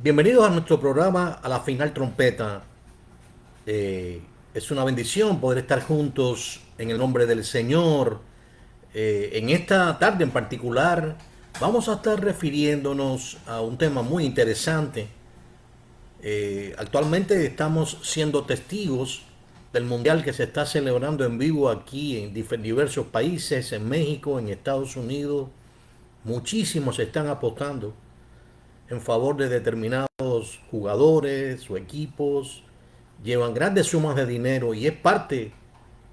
Bienvenidos a nuestro programa A la Final Trompeta. Es una bendición poder estar juntos en el nombre del Señor. En esta tarde en particular vamos a estar refiriéndonos a un tema muy interesante. Actualmente estamos siendo testigos del mundial que se está celebrando en vivo aquí en diversos países, en México, en Estados Unidos. Muchísimos están apostando en favor de determinados jugadores o equipos, llevan grandes sumas de dinero y es parte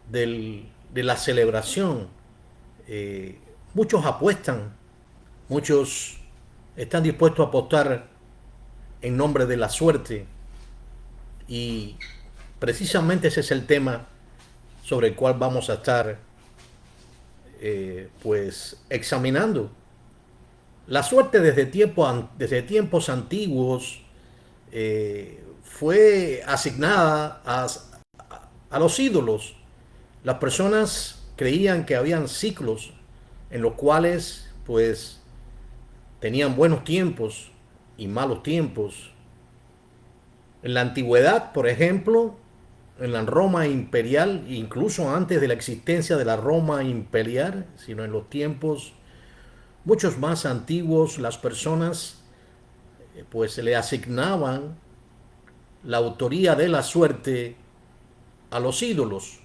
de la celebración. Muchos apuestan, muchos están dispuestos a apostar en nombre de la suerte y precisamente ese es el tema sobre el cual vamos a estar pues examinando. La suerte desde tiempos antiguos fue asignada a los ídolos. Las personas creían que habían ciclos en los cuales pues tenían buenos tiempos y malos tiempos. En la antigüedad, por ejemplo, en la Roma imperial, incluso antes de la existencia de la Roma imperial, sino en los tiempos muchos más antiguos, las personas pues le asignaban la autoría de la suerte a los ídolos.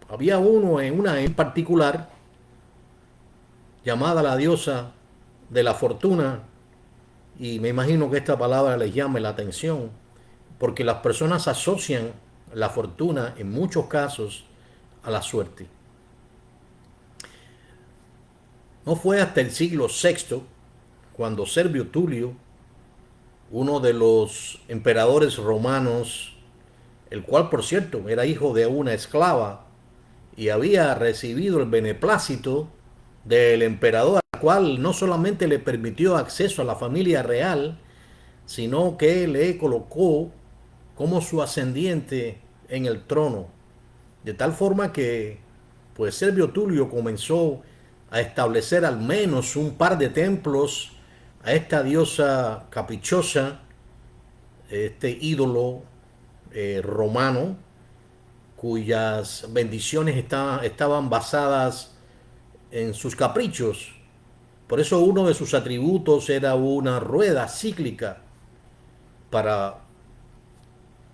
Había una en particular llamada la diosa de la fortuna y me imagino que esta palabra les llame la atención porque las personas asocian la fortuna en muchos casos a la suerte. No fue hasta el siglo VI cuando Servio Tulio, uno de los emperadores romanos, el cual por cierto era hijo de una esclava y había recibido el beneplácito del emperador, al cual no solamente le permitió acceso a la familia real, sino que le colocó como su ascendiente en el trono. De tal forma que pues Servio Tulio comenzó a establecer al menos un par de templos a esta diosa caprichosa, este ídolo romano, cuyas bendiciones estaban basadas en sus caprichos. Por eso uno de sus atributos era una rueda cíclica para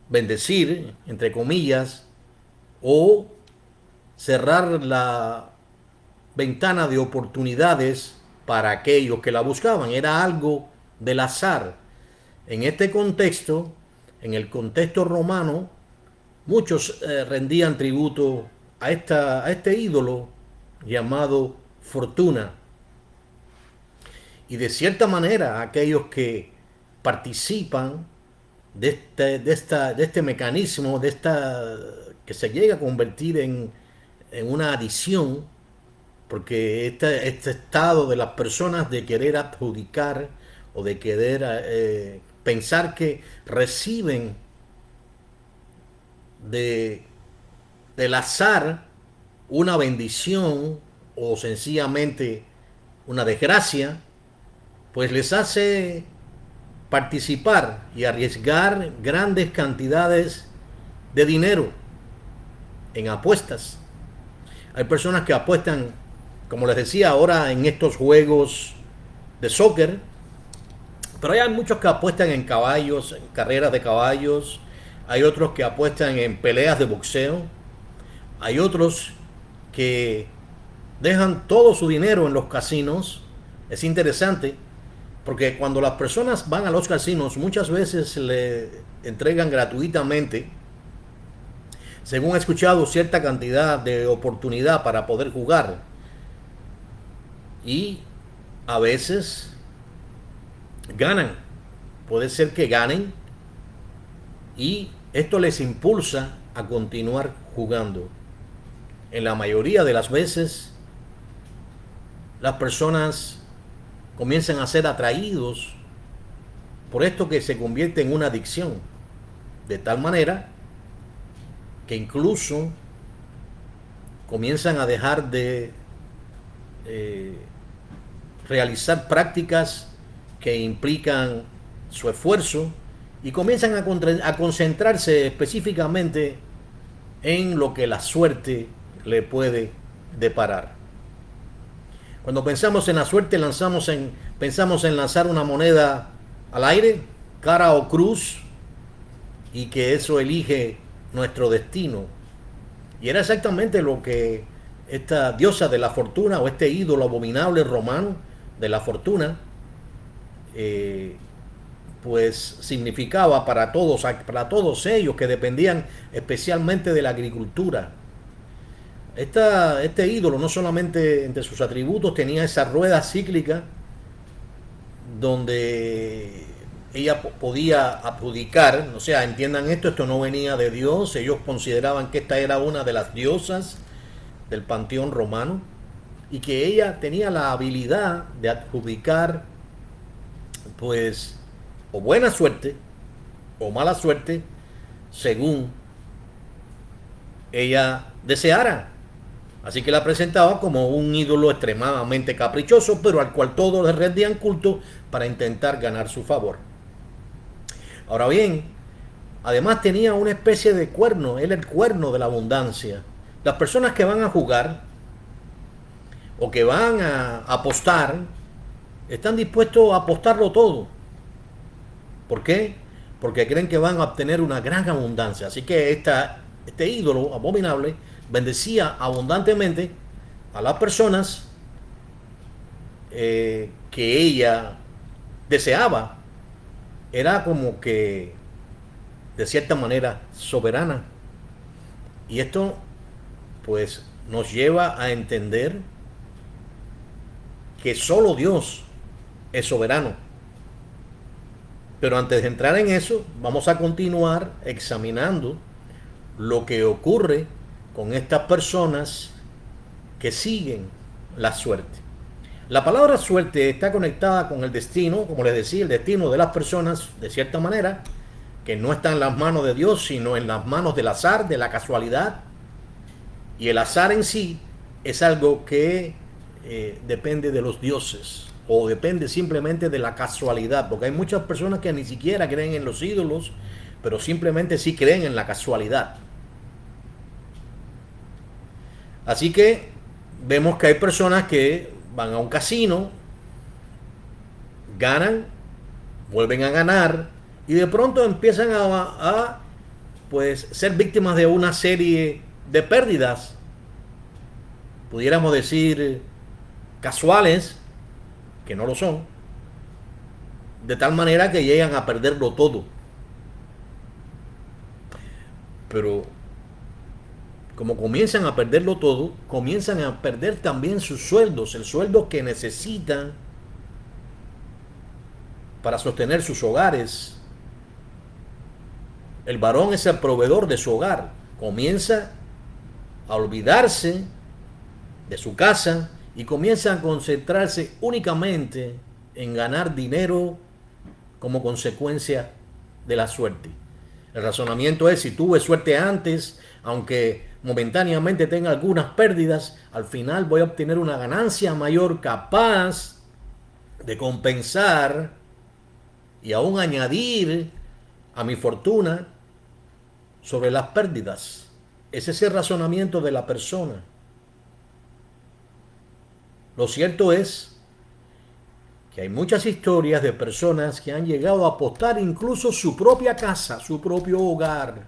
bendecir, entre comillas, o cerrar la ventana de oportunidades para aquellos que la buscaban. Era algo del azar. En este contexto, en el contexto romano, muchos rendían tributo a este ídolo llamado Fortuna. Y de cierta manera, aquellos que participan de este mecanismo, que se llega a convertir en una adicción, porque este estado de las personas de querer adjudicar o de querer pensar que reciben de, del azar una bendición o sencillamente una desgracia, pues les hace participar y arriesgar grandes cantidades de dinero en apuestas. Hay personas que apuestan, como les decía ahora, en estos juegos de soccer, pero hay muchos que apuestan en caballos, en carreras de caballos, hay otros que apuestan en peleas de boxeo, hay otros que dejan todo su dinero en los casinos. Es interesante porque cuando las personas van a los casinos muchas veces le entregan gratuitamente, según he escuchado, cierta cantidad de oportunidad para poder jugar. Y a veces ganan. Puede ser que ganen y esto les impulsa a continuar jugando. En la mayoría de las veces las personas comienzan a ser atraídos por esto que se convierte en una adicción, de tal manera que incluso comienzan a dejar de eh, realizar prácticas que implican su esfuerzo y comienzan a concentrarse específicamente en lo que la suerte le puede deparar. Cuando pensamos en la suerte, pensamos en lanzar una moneda al aire, cara o cruz, y que eso elige nuestro destino. Y era exactamente lo que esta diosa de la fortuna o este ídolo abominable romano de la fortuna, eh, pues significaba para todos ellos que dependían especialmente de la agricultura. Este ídolo no solamente entre sus atributos tenía esa rueda cíclica donde ella podía adjudicar, o sea, entiendan esto no venía de Dios, ellos consideraban que esta era una de las diosas del panteón romano y que ella tenía la habilidad de adjudicar, pues, o buena suerte o mala suerte según ella deseara. Así que la presentaba como un ídolo extremadamente caprichoso, pero al cual todos le rendían culto para intentar ganar su favor. Ahora bien, además tenía una especie de cuerno, él el cuerno de la abundancia. Las personas que van a jugar o que van a apostar están dispuestos a apostarlo todo. ¿Por qué? Porque creen que van a obtener una gran abundancia. Así que este ídolo abominable bendecía abundantemente a las personas que ella deseaba. Era como que de cierta manera soberana. Y esto pues nos lleva a entender que solo Dios es soberano. Pero antes de entrar en eso, vamos a continuar examinando lo que ocurre con estas personas que siguen la suerte. La palabra suerte está conectada con el destino, como les decía, el destino de las personas, de cierta manera, que no está en las manos de Dios, sino en las manos del azar, de la casualidad. Y el azar en sí es algo que depende de los dioses o depende simplemente de la casualidad, porque hay muchas personas que ni siquiera creen en los ídolos, pero simplemente sí creen en la casualidad. Así que vemos que hay personas que van a un casino, ganan, vuelven a ganar y de pronto empiezan pues ser víctimas de una serie de pérdidas, pudiéramos decir casuales, que no lo son, de tal manera que llegan a perderlo todo. Pero como comienzan a perderlo todo, comienzan a perder también sus sueldos, el sueldo que necesitan para sostener sus hogares. El varón es el proveedor de su hogar. Comienza a olvidarse de su casa y comienza a concentrarse únicamente en ganar dinero como consecuencia de la suerte. El razonamiento es, si tuve suerte antes, aunque momentáneamente tenga algunas pérdidas, al final voy a obtener una ganancia mayor capaz de compensar y aún añadir a mi fortuna sobre las pérdidas. Ese es el razonamiento de la persona. Lo cierto es que hay muchas historias de personas que han llegado a apostar incluso su propia casa, su propio hogar,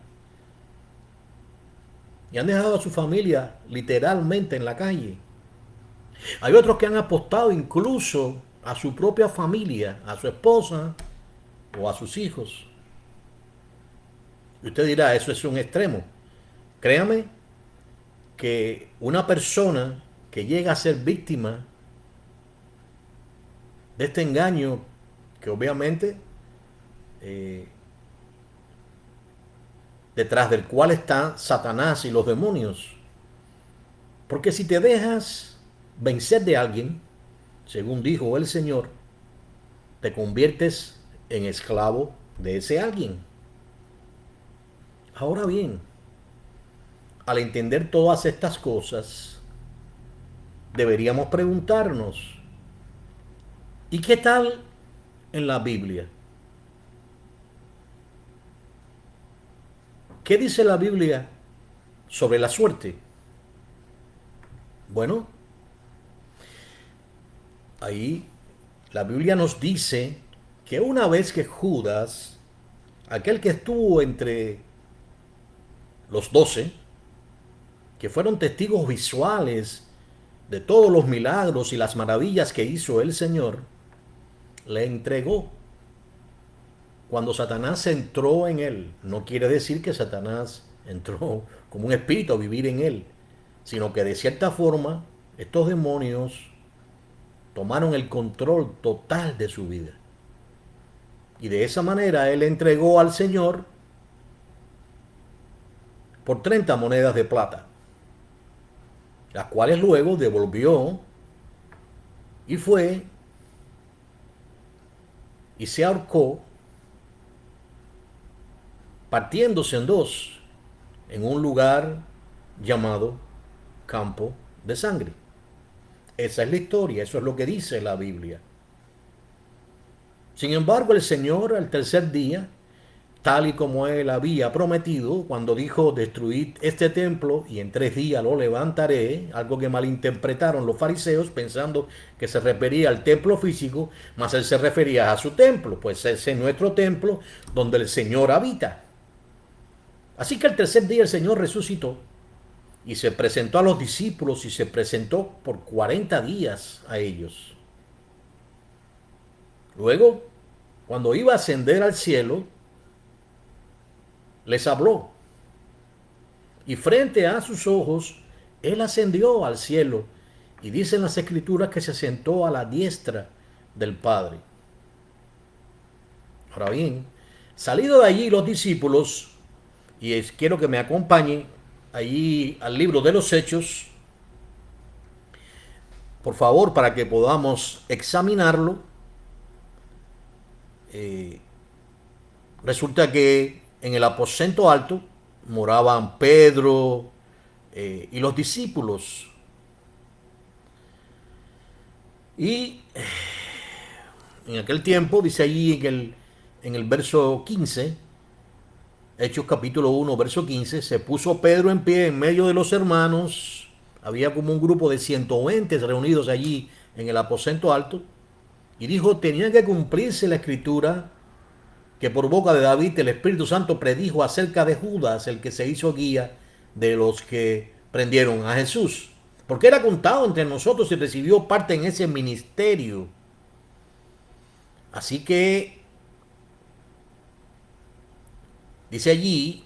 y han dejado a su familia literalmente en la calle. Hay otros que han apostado incluso a su propia familia, a su esposa o a sus hijos. Y usted dirá, eso es un extremo. Créame que una persona que llega a ser víctima de este engaño, que obviamente detrás del cual está Satanás y los demonios. Porque si te dejas vencer de alguien, según dijo el Señor, te conviertes en esclavo de ese alguien. Ahora bien, al entender todas estas cosas, deberíamos preguntarnos, ¿y qué tal en la Biblia? ¿Qué dice la Biblia sobre la suerte? Bueno, ahí la Biblia nos dice que una vez que Judas, aquel que estuvo entre los 12, que fueron testigos visuales de todos los milagros y las maravillas que hizo el Señor, le entregó. Cuando Satanás entró en él, no quiere decir que Satanás entró como un espíritu a vivir en él, sino que de cierta forma estos demonios tomaron el control total de su vida. Y de esa manera él entregó al Señor por 30 monedas de plata, las cuales luego devolvió y fue y se ahorcó, partiéndose en dos, en un lugar llamado Campo de Sangre. Esa es la historia, eso es lo que dice la Biblia. Sin embargo, el Señor al tercer día, tal y como él había prometido, cuando dijo: destruid este templo y en 3 días lo levantaré, algo que malinterpretaron los fariseos pensando que se refería al templo físico, mas él se refería a su templo, pues ese es nuestro templo donde el Señor habita. Así que el tercer día el Señor resucitó y se presentó a los discípulos y se presentó por 40 días a ellos. Luego, cuando iba a ascender al cielo, les habló. Y frente a sus ojos, él ascendió al cielo. Y dicen las Escrituras que se sentó a la diestra del Padre. Ahora bien, salido de allí los discípulos, y quiero que me acompañen allí al libro de los Hechos, por favor, para que podamos examinarlo. Resulta que en el aposento alto moraban Pedro y los discípulos. Y en aquel tiempo, dice allí en el verso 15, Hechos capítulo 1, verso 15, se puso Pedro en pie en medio de los hermanos. Había como un grupo de 120 reunidos allí en el aposento alto. Y dijo: tenía que cumplirse la escritura que por boca de David el Espíritu Santo predijo acerca de Judas, el que se hizo guía de los que prendieron a Jesús. Porque era contado entre nosotros y recibió parte en ese ministerio. Así que dice allí,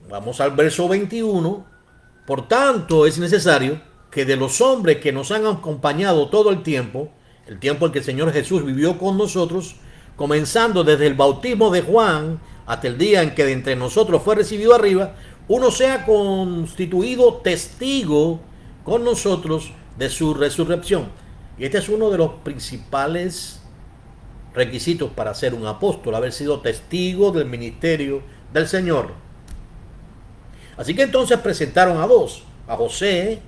vamos al verso 21, por tanto es necesario que de los hombres que nos han acompañado todo el tiempo en que el Señor Jesús vivió con nosotros, comenzando desde el bautismo de Juan hasta el día en que de entre nosotros fue recibido arriba, uno sea constituido testigo con nosotros de su resurrección. Y este es uno de los principales requisitos para ser un apóstol, haber sido testigo del ministerio del Señor. Así que entonces presentaron a dos: a José,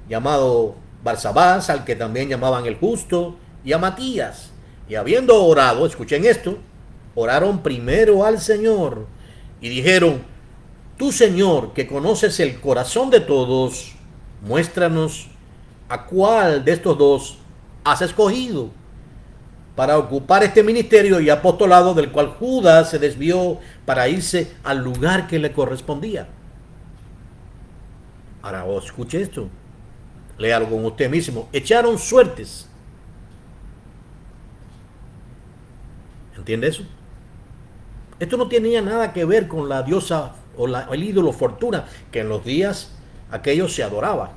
llamado Barsabás, al que también llamaban el Justo, y a Matías. Y habiendo orado, escuchen esto, oraron primero al Señor y dijeron: tú, Señor, que conoces el corazón de todos, muéstranos a cuál de estos dos has escogido para ocupar este ministerio y apostolado del cual Judas se desvió para irse al lugar que le correspondía. Ahora escuche esto, léalo con usted mismo. Echaron suertes. ¿Entiende eso? Esto no tenía nada que ver con la diosa o el ídolo Fortuna, que en los días aquello se adoraba,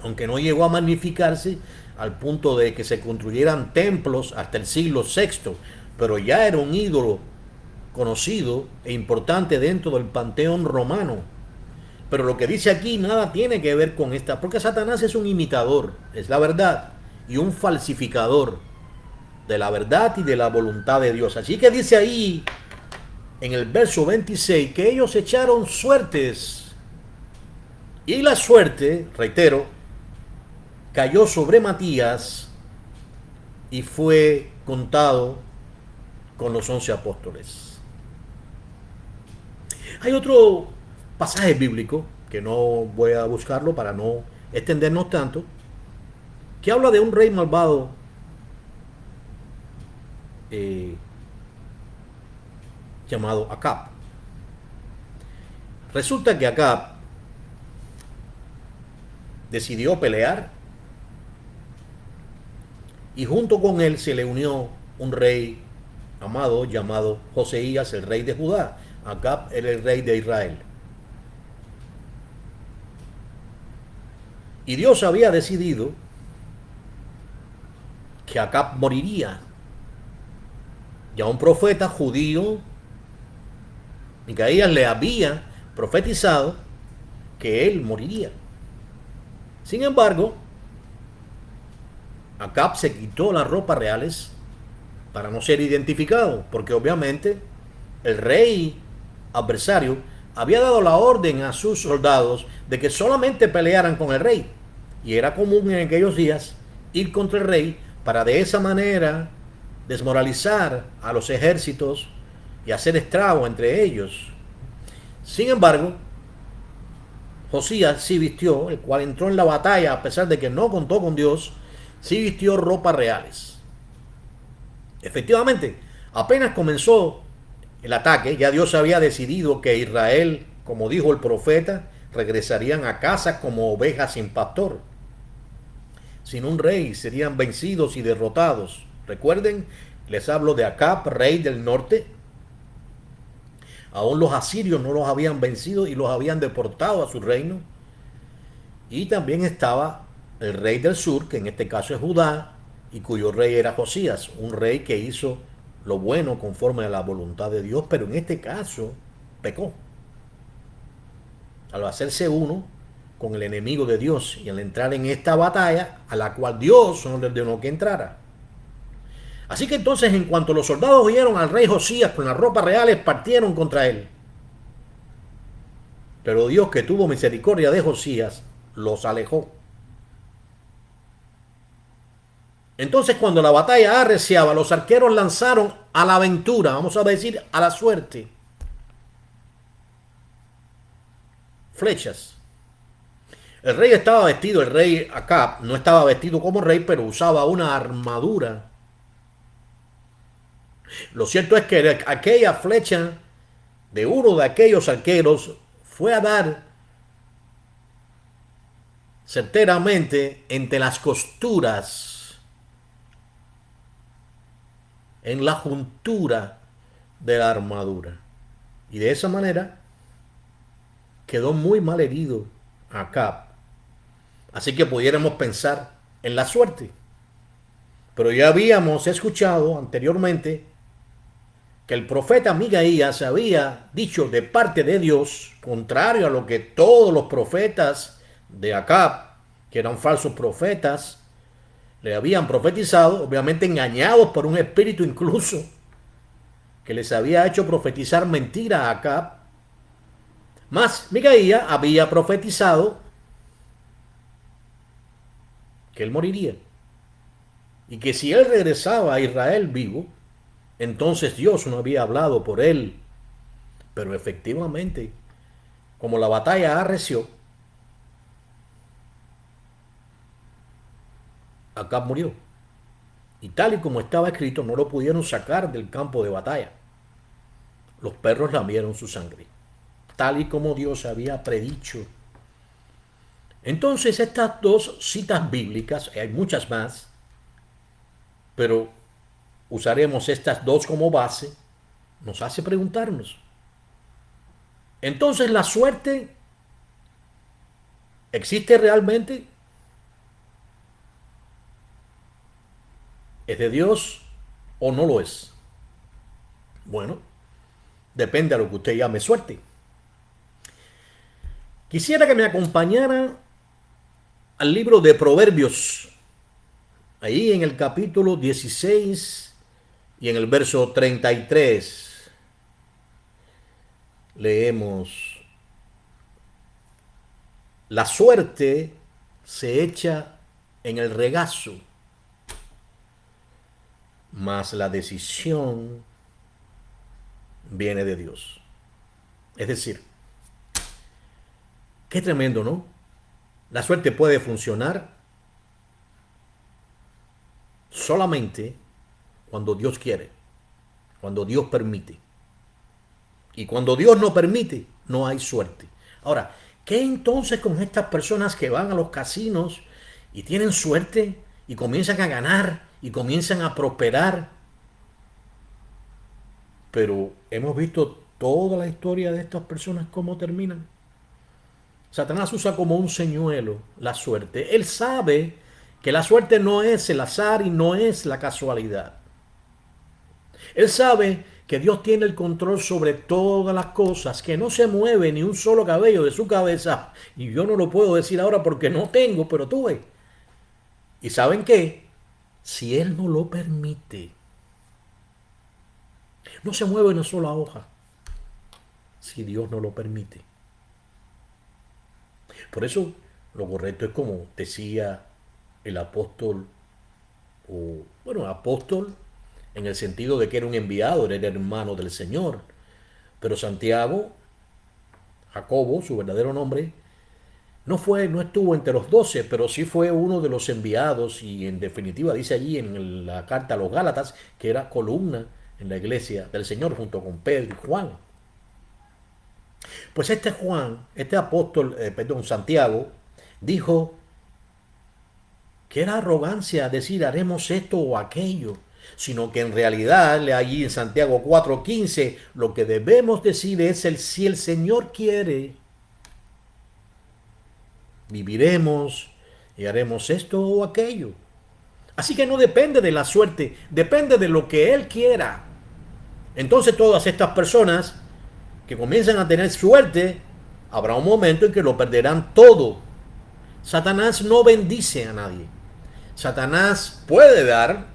aunque no llegó a magnificarse al punto de que se construyeran templos hasta el siglo VI, pero ya era un ídolo conocido e importante dentro del panteón romano. Pero lo que dice aquí nada tiene que ver con esta, porque Satanás es un imitador, es la verdad, y un falsificador de la verdad y de la voluntad de Dios. Así que dice ahí en el verso 26 que ellos echaron suertes, y la suerte, reitero, cayó sobre Matías y fue contado con los 11 apóstoles. Hay otro pasaje bíblico, que no voy a buscarlo para no extendernos tanto, que habla de un rey malvado eh, llamado Acab. Resulta que Acab decidió pelear y junto con él se le unió un rey amado llamado Joseías, el rey de Judá. Acab era el rey de Israel. Y Dios había decidido que Acab moriría. Ya un profeta judío, Micaías, le había profetizado que él moriría. Sin embargo, Acab se quitó las ropas reales para no ser identificado, porque obviamente el rey adversario había dado la orden a sus soldados de que solamente pelearan con el rey. Y era común en aquellos días ir contra el rey para de esa manera desmoralizar a los ejércitos y hacer estrago entre ellos. Sin embargo, Josías sí vistió, el cual entró en la batalla a pesar de que no contó con Dios, sí vistió ropas reales. Efectivamente, apenas comenzó el ataque, ya Dios había decidido que Israel, como dijo el profeta, regresarían a casa como ovejas sin pastor. Sin un rey serían vencidos y derrotados. Recuerden, les hablo de Acab, rey del norte. Aún los asirios no los habían vencido y los habían deportado a su reino. Y también estaba el rey del sur, que en este caso es Judá, y cuyo rey era Josías, un rey que hizo lo bueno conforme a la voluntad de Dios, pero en este caso pecó. Al hacerse uno con el enemigo de Dios y al entrar en esta batalla a la cual Dios no le ordenó que entrara. Así que entonces, en cuanto los soldados oyeron al rey Josías con las ropas reales, partieron contra él. Pero Dios, que tuvo misericordia de Josías, los alejó. Entonces, cuando la batalla arreciaba, los arqueros lanzaron a la aventura, vamos a decir a la suerte, flechas. El rey estaba vestido, el rey Acab no estaba vestido como rey, pero usaba una armadura. Lo cierto es que aquella flecha de uno de aquellos arqueros fue a dar certeramente entre las costuras, en la juntura de la armadura. Y de esa manera quedó muy mal herido Acab. Así que pudiéramos pensar en la suerte. Pero ya habíamos escuchado anteriormente que el profeta Micaías había dicho de parte de Dios, contrario a lo que todos los profetas de Acab, que eran falsos profetas, le habían profetizado, obviamente engañados por un espíritu incluso, que les había hecho profetizar mentira a Acab. Mas Micaías había profetizado que él moriría y que si él regresaba a Israel vivo, entonces Dios no había hablado por él. Pero efectivamente, como la batalla arreció, Acab murió. Y tal y como estaba escrito, no lo pudieron sacar del campo de batalla. Los perros lamieron su sangre, tal y como Dios había predicho. Entonces, estas dos citas bíblicas, hay muchas más, pero usaremos estas dos como base, nos hace preguntarnos. Entonces, ¿la suerte existe realmente? ¿Es de Dios o no lo es? Bueno, depende a lo que usted llame suerte. Quisiera que me acompañara al libro de Proverbios, ahí en el capítulo 16 y en el verso 33. Leemos: la suerte se echa en el regazo, mas la decisión viene de Dios. Es decir, qué tremendo, ¿no? La suerte puede funcionar solamente cuando Dios quiere, cuando Dios permite. Y cuando Dios no permite, no hay suerte. Ahora, ¿qué entonces con estas personas que van a los casinos y tienen suerte y comienzan a ganar y comienzan a prosperar? Pero hemos visto toda la historia de estas personas cómo terminan. Satanás usa como un señuelo la suerte. Él sabe que la suerte no es el azar y no es la casualidad. Él sabe que Dios tiene el control sobre todas las cosas, que no se mueve ni un solo cabello de su cabeza. Y yo no lo puedo decir ahora porque no tengo, pero tú ves. ¿Y saben qué? Si Él no lo permite, no se mueve una sola hoja. Si Dios no lo permite. Por eso lo correcto es como decía el apóstol, o bueno, apóstol en el sentido de que era un enviado, era el hermano del Señor. Pero Santiago, Jacobo, su verdadero nombre, no estuvo entre los 12, pero sí fue uno de los enviados y en definitiva dice allí en la carta a los Gálatas que era columna en la iglesia del Señor junto con Pedro y Juan. Pues este Juan, este apóstol, Santiago, dijo que era arrogancia decir haremos esto o aquello, sino que en realidad, allí en Santiago 4:15, lo que debemos decir es si el Señor quiere, viviremos y haremos esto o aquello. Así que no depende de la suerte, depende de lo que Él quiera. Entonces todas estas personas que comienzan a tener suerte, habrá un momento en que lo perderán todo. Satanás no bendice a nadie. Satanás puede dar,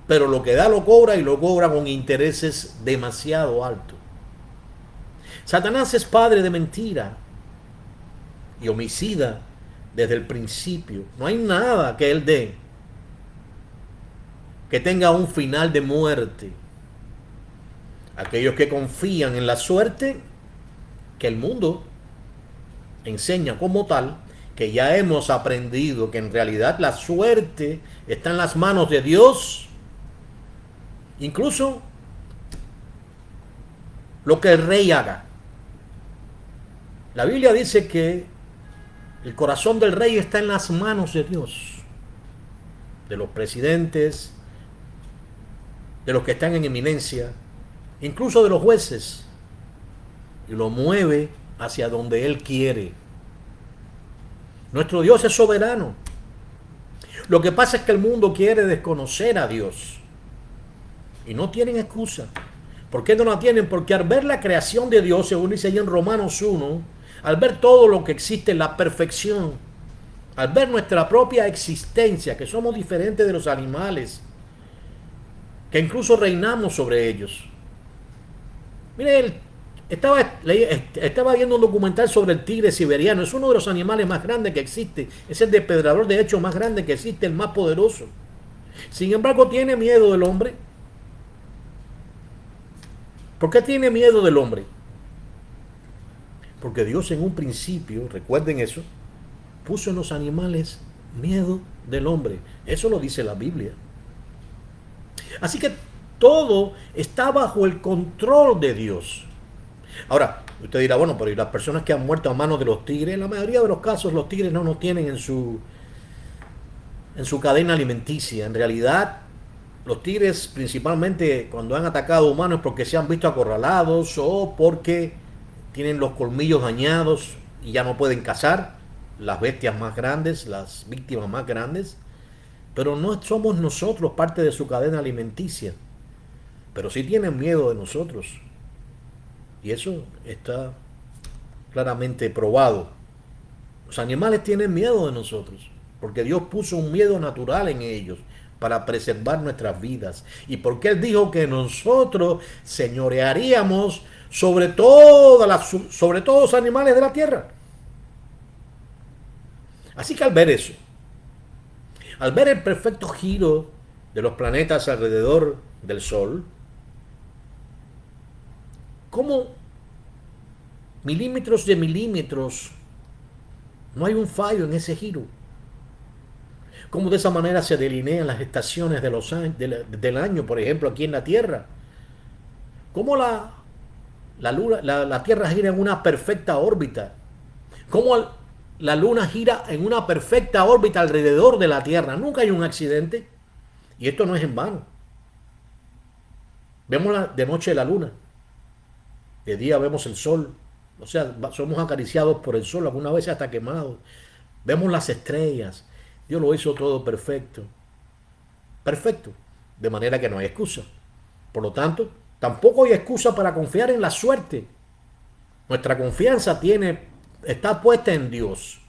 pero lo que da lo cobra y lo cobra con intereses demasiado altos. Satanás es padre de mentira y homicida desde el principio. No hay nada que él dé que tenga un final de muerte. Aquellos que confían en la suerte, que el mundo enseña como tal, que ya hemos aprendido que en realidad la suerte está en las manos de Dios, incluso lo que el rey haga. La Biblia dice que el corazón del rey está en las manos de Dios, de los presidentes, de los que están en eminencia, incluso de los jueces, y lo mueve hacia donde Él quiere. Nuestro Dios es soberano. Lo que pasa es que el mundo quiere desconocer a Dios y no tienen excusa. ¿Por qué no la tienen? Porque al ver la creación de Dios, según dice allí en Romanos 1, al ver todo lo que existe en la perfección, al ver nuestra propia existencia, que somos diferentes de los animales, que incluso reinamos sobre ellos. Mire, estaba viendo un documental sobre el tigre siberiano. Es uno de los animales más grandes que existe. Es el depredador, de hecho, más grande que existe, el más poderoso. Sin embargo, tiene miedo del hombre. ¿Por qué tiene miedo del hombre? Porque Dios en un principio, recuerden eso, puso en los animales miedo del hombre. Eso lo dice la Biblia. Así que todo está bajo el control de Dios. Ahora, usted dirá, bueno, pero ¿y las personas que han muerto a manos de los tigres? En la mayoría de los casos los tigres no nos tienen en su cadena alimenticia. En realidad, los tigres principalmente cuando han atacado humanos es porque se han visto acorralados o porque tienen los colmillos dañados y ya no pueden cazar las bestias más grandes, las víctimas más grandes. Pero no somos nosotros parte de su cadena alimenticia. Pero sí tienen miedo de nosotros. Y eso está claramente probado. Los animales tienen miedo de nosotros, porque Dios puso un miedo natural en ellos para preservar nuestras vidas. Y porque Él dijo que nosotros señorearíamos sobre todos los animales de la tierra. Así que al ver eso, al ver el perfecto giro de los planetas alrededor del Sol, ¿Cómo milímetros de milímetros no hay un fallo en ese giro? ¿Cómo de esa manera se delinean las estaciones de del año, por ejemplo, aquí en la Tierra? ¿Cómo la Tierra gira en una perfecta órbita? ¿Cómo la Luna gira en una perfecta órbita alrededor de la Tierra? Nunca hay un accidente. Y esto no es en vano. Vemos de noche la Luna. De día vemos el Sol. O sea, somos acariciados por el Sol, algunas veces hasta quemados. Vemos las estrellas. Dios lo hizo todo perfecto. Perfecto. De manera que no hay excusa. Por lo tanto, tampoco hay excusa para confiar en la suerte. Nuestra confianza está puesta en Dios.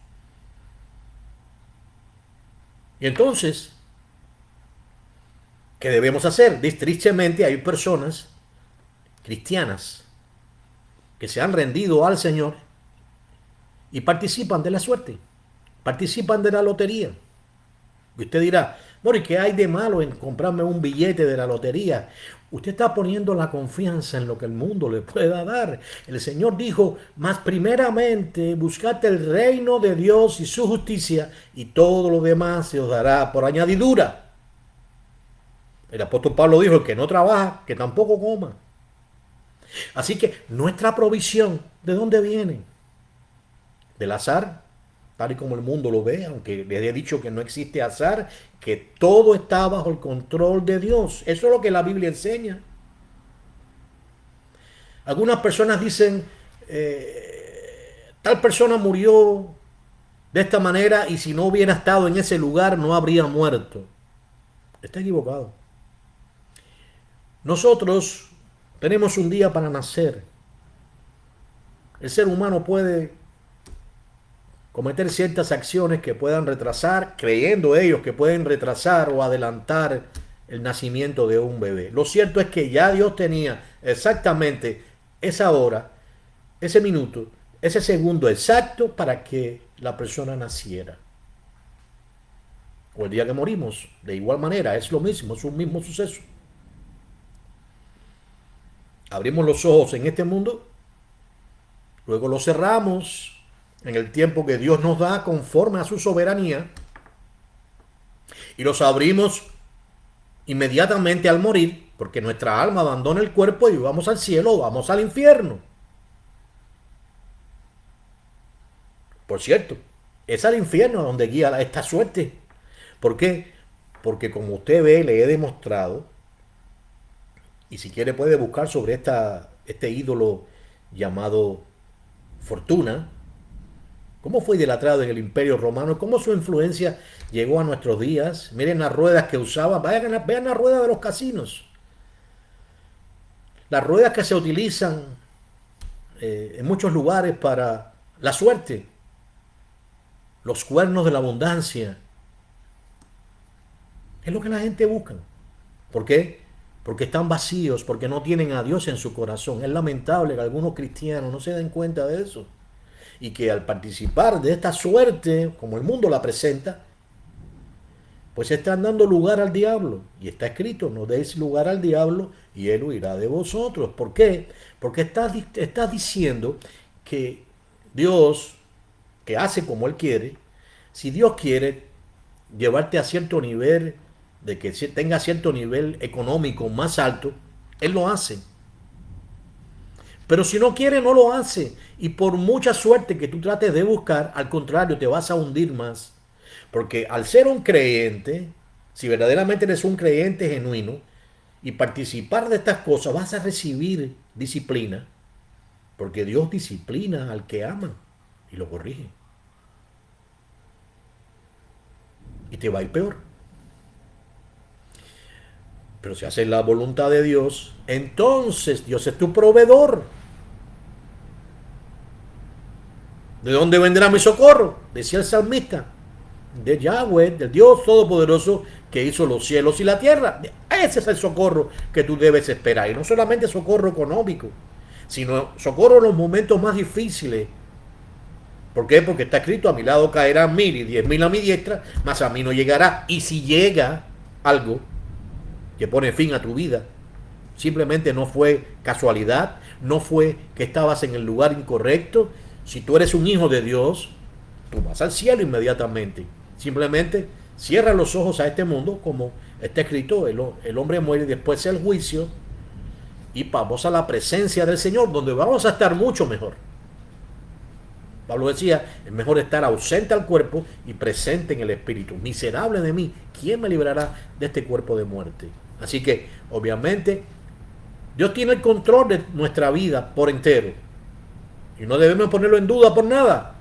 Y entonces, ¿qué debemos hacer? Tristemente hay personas cristianas que se han rendido al Señor y participan de la suerte, participan de la lotería. Y usted dirá, bueno, ¿y qué hay de malo en comprarme un billete de la lotería? Usted está poniendo la confianza en lo que el mundo le pueda dar. El Señor dijo, mas primeramente buscad el reino de Dios y su justicia, y todo lo demás se os dará por añadidura. El apóstol Pablo dijo, el que no trabaja, que tampoco coma. Así que nuestra provisión, ¿de dónde viene? Del azar, tal y como el mundo lo ve, aunque les he dicho que no existe azar, que todo está bajo el control de Dios. Eso es lo que la Biblia enseña. Algunas personas dicen, tal persona murió de esta manera y si no hubiera estado en ese lugar no habría muerto. Está equivocado. Nosotros tenemos un día para nacer. El ser humano puede cometer ciertas acciones que puedan retrasar, creyendo ellos que pueden retrasar o adelantar el nacimiento de un bebé. Lo cierto es que ya Dios tenía exactamente esa hora, ese minuto, ese segundo exacto para que la persona naciera. O el día que morimos, de igual manera, es lo mismo, es un mismo suceso. Abrimos los ojos en este mundo, luego los cerramos en el tiempo que Dios nos da conforme a su soberanía y los abrimos inmediatamente al morir, porque nuestra alma abandona el cuerpo y vamos al cielo o vamos al infierno. Por cierto, es al infierno a donde guía esta suerte. ¿Por qué? Porque como usted ve, le he demostrado, y si quiere puede buscar sobre este ídolo llamado Fortuna, cómo fue idolatrado en el Imperio Romano, cómo su influencia llegó a nuestros días. Miren las ruedas que usaban, vean las ruedas de los casinos. Las ruedas que se utilizan en muchos lugares para la suerte. Los cuernos de la abundancia. Es lo que la gente busca. ¿Por qué? Porque están vacíos, porque no tienen a Dios en su corazón. Es lamentable que algunos cristianos no se den cuenta de eso. Y que al participar de esta suerte, como el mundo la presenta, pues están dando lugar al diablo. Y está escrito, no deis lugar al diablo y él huirá de vosotros. ¿Por qué? Porque estás diciendo que Dios, que hace como él quiere, si Dios quiere llevarte a cierto nivel, de que tenga cierto nivel económico más alto, él lo hace. Pero si no quiere, no lo hace. Y por mucha suerte que tú trates de buscar, al contrario, te vas a hundir más. Porque al ser un creyente, si verdaderamente eres un creyente genuino, y participar de estas cosas, vas a recibir disciplina. Porque Dios disciplina al que ama y lo corrige. Y te va a ir peor. Pero si haces la voluntad de Dios, entonces Dios es tu proveedor. ¿De dónde vendrá mi socorro? Decía el salmista. De Yahweh, del Dios Todopoderoso que hizo los cielos y la tierra. Ese es el socorro que tú debes esperar. Y no solamente socorro económico, sino socorro en los momentos más difíciles. ¿Por qué? Porque está escrito, a mi lado caerán 1000 y 10.000 a mi diestra, mas a mí no llegará. Y si llega algo que pone fin a tu vida, Simplemente no fue casualidad, no fue que estabas en el lugar incorrecto. Si tú eres un hijo de Dios, tú vas al cielo inmediatamente. Simplemente cierra los ojos a este mundo, como está escrito, el hombre muere y después sea el juicio, y vamos a la presencia del Señor, donde vamos a estar mucho mejor. Pablo decía, es mejor estar ausente al cuerpo y presente en el espíritu. Miserable de mí, ¿quién me librará de este cuerpo de muerte? Así que, obviamente, Dios tiene el control de nuestra vida por entero. Y no debemos ponerlo en duda por nada.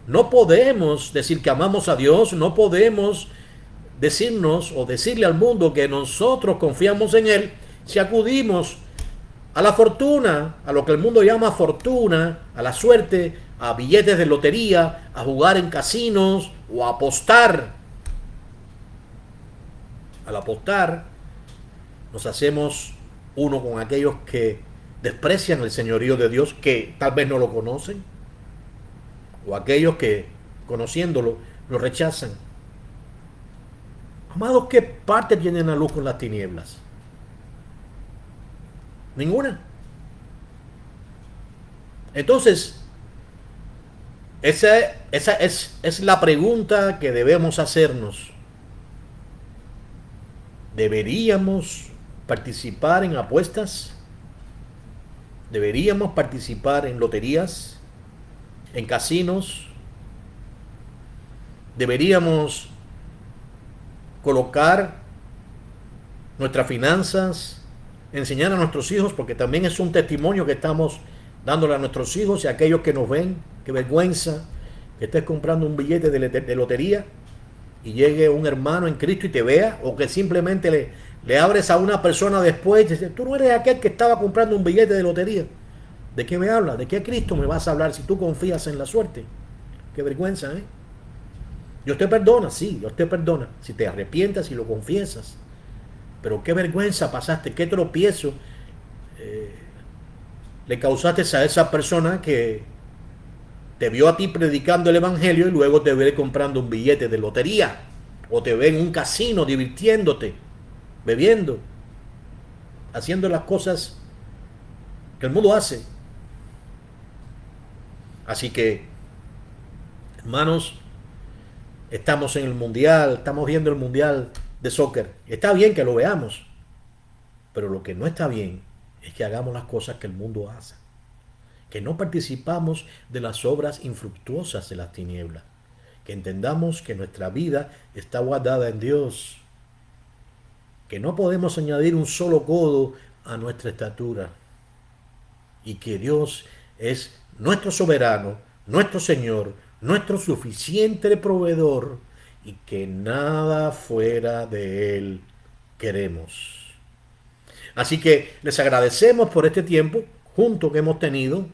No podemos decir que amamos a Dios, no podemos decirnos o decirle al mundo que nosotros confiamos en Él si acudimos a la fortuna, a lo que el mundo llama fortuna, a la suerte, a billetes de lotería, a jugar en casinos o a apostar. Al apostar nos hacemos uno con aquellos que desprecian el señorío de Dios, que tal vez no lo conocen, o aquellos que, conociéndolo, lo rechazan. Amados, ¿qué parte tiene la luz con las tinieblas? Ninguna. Entonces, esa es la pregunta que debemos hacernos. ¿Deberíamos participar en apuestas? ¿Deberíamos participar en loterías? ¿En casinos? ¿Deberíamos colocar nuestras finanzas, enseñar a nuestros hijos? Porque también es un testimonio que estamos dándole a nuestros hijos y a aquellos que nos ven. Qué vergüenza que estés comprando un billete de lotería y llegue un hermano en Cristo y te vea, o que simplemente le abres a una persona después y te dice, tú no eres aquel que estaba comprando un billete de lotería. ¿De qué me hablas? ¿De qué Cristo me vas a hablar si tú confías en la suerte? Qué vergüenza, ¿eh? Dios te perdona, sí, Dios te perdona, si te arrepientas y lo confiesas. Pero qué vergüenza pasaste, qué tropiezo le causaste a esa persona que te vio a ti predicando el evangelio y luego te ve comprando un billete de lotería, o te ve en un casino divirtiéndote, bebiendo, haciendo las cosas que el mundo hace. Así que, hermanos, estamos en el mundial, estamos viendo el mundial de soccer. Está bien que lo veamos, pero lo que no está bien es que hagamos las cosas que el mundo hace, que no participamos de las obras infructuosas de las tinieblas, que entendamos que nuestra vida está guardada en Dios, que no podemos añadir un solo codo a nuestra estatura, y que Dios es nuestro soberano, nuestro Señor, nuestro suficiente proveedor, y que nada fuera de Él queremos. Así que les agradecemos por este tiempo junto que hemos tenido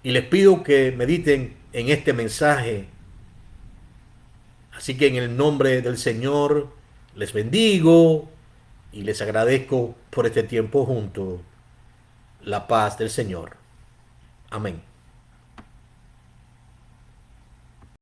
y les pido que mediten en este mensaje. Así que en el nombre del Señor les bendigo y les agradezco por este tiempo junto. La paz del Señor. Amén.